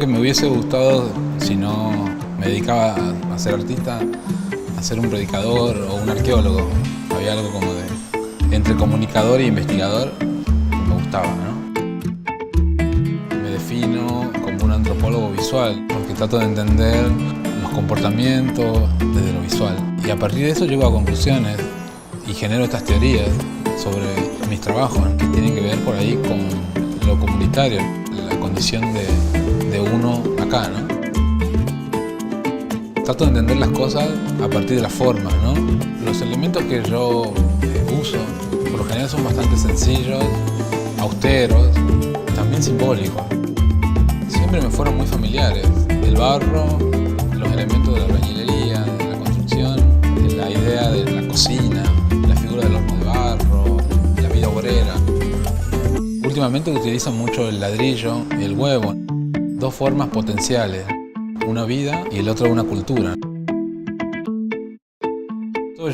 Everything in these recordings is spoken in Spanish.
que me hubiese gustado, si no me dedicaba a ser artista, a ser un predicador o un arqueólogo. Había algo como de entre comunicador e investigador que me gustaba, ¿no? Me defino como un antropólogo visual porque trato de entender los comportamientos desde lo visual. Y a partir de eso llego a conclusiones y genero estas teorías sobre mis trabajos que tienen que ver por ahí con lo comunitario, la condición de uno acá, ¿no? Trato de entender las cosas a partir de las formas, ¿no? Los elementos que yo uso, por lo general son bastante sencillos, austeros, también simbólicos. Siempre me fueron muy familiares. El barro, los elementos de la albañilería, de la construcción, la idea de la cocina, la figura del horno de barro, la vida obrera. Últimamente utilizo mucho el ladrillo y el huevo, dos formas potenciales, una vida y el otro una cultura.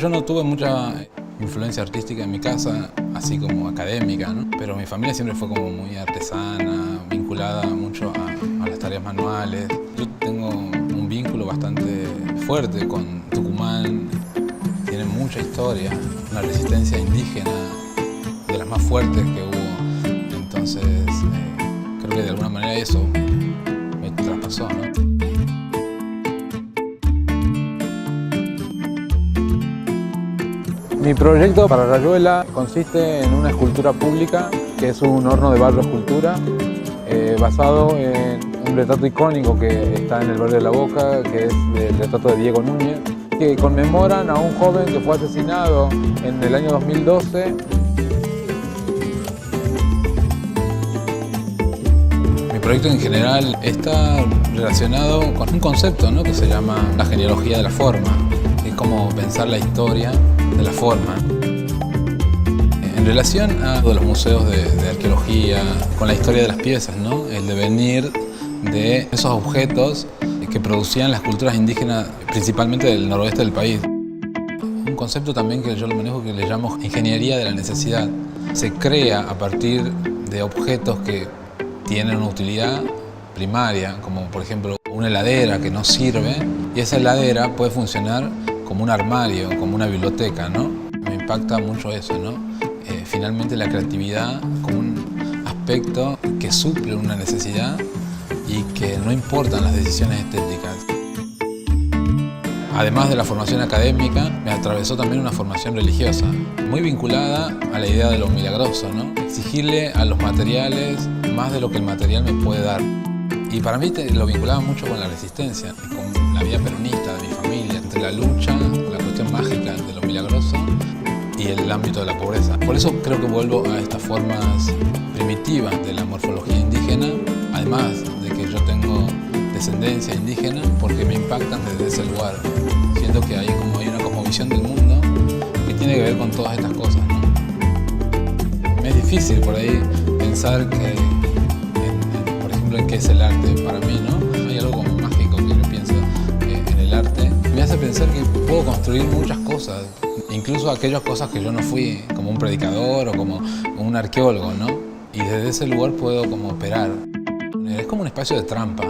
Yo no tuve mucha influencia artística en mi casa, así como académica, ¿no? Pero mi familia siempre fue como muy artesana, vinculada mucho a las tareas manuales. Yo tengo un vínculo bastante fuerte con Tucumán, tiene mucha historia, una resistencia indígena de las más fuertes que hubo. Entonces, creo que de alguna manera eso me traspasó, ¿no? Mi proyecto para Rayuela consiste en una escultura pública, que es un horno de barro escultura, basado en un retrato icónico que está en el barrio de La Boca, que es el retrato de Diego Núñez, que conmemoran a un joven que fue asesinado en el año 2012. Mi proyecto en general está relacionado con un concepto, ¿no?, que se llama la genealogía de la forma. Es como pensar la historia de la forma. En relación a los museos de arqueología, con la historia de las piezas, ¿no?, el devenir de esos objetos que producían las culturas indígenas, principalmente del noroeste del país. Un concepto también que yo lo manejo que le llamo ingeniería de la necesidad. Se crea a partir de objetos que tienen una utilidad primaria, como por ejemplo una heladera que no sirve, y esa heladera puede funcionar como un armario, como una biblioteca, ¿no? Me impacta mucho eso, ¿no? Finalmente la creatividad como un aspecto que suple una necesidad y que no importan las decisiones estéticas. Además de la formación académica, me atravesó también una formación religiosa, muy vinculada a la idea de lo milagroso, ¿no? Exigirle a los materiales más de lo que el material me puede dar. Y para mí lo vinculaba mucho con la resistencia, con la vida peronista de mi familia, entre la lucha, la cuestión mágica de lo milagroso y el ámbito de la pobreza. Por eso creo que vuelvo a estas formas primitivas de la morfología indígena, además de que yo tengo descendencia indígena, porque me impactan desde ese lugar. Siento que hay una cosmovisión del mundo que tiene que ver con todas estas cosas, ¿no? Es difícil por ahí pensar que en qué es el arte para mí, ¿no? Hay algo como mágico que yo pienso en el arte. Me hace pensar que puedo construir muchas cosas, incluso aquellas cosas que yo no fui, como un predicador o como un arqueólogo, ¿no? Y desde ese lugar puedo como operar. Es como un espacio de trampa.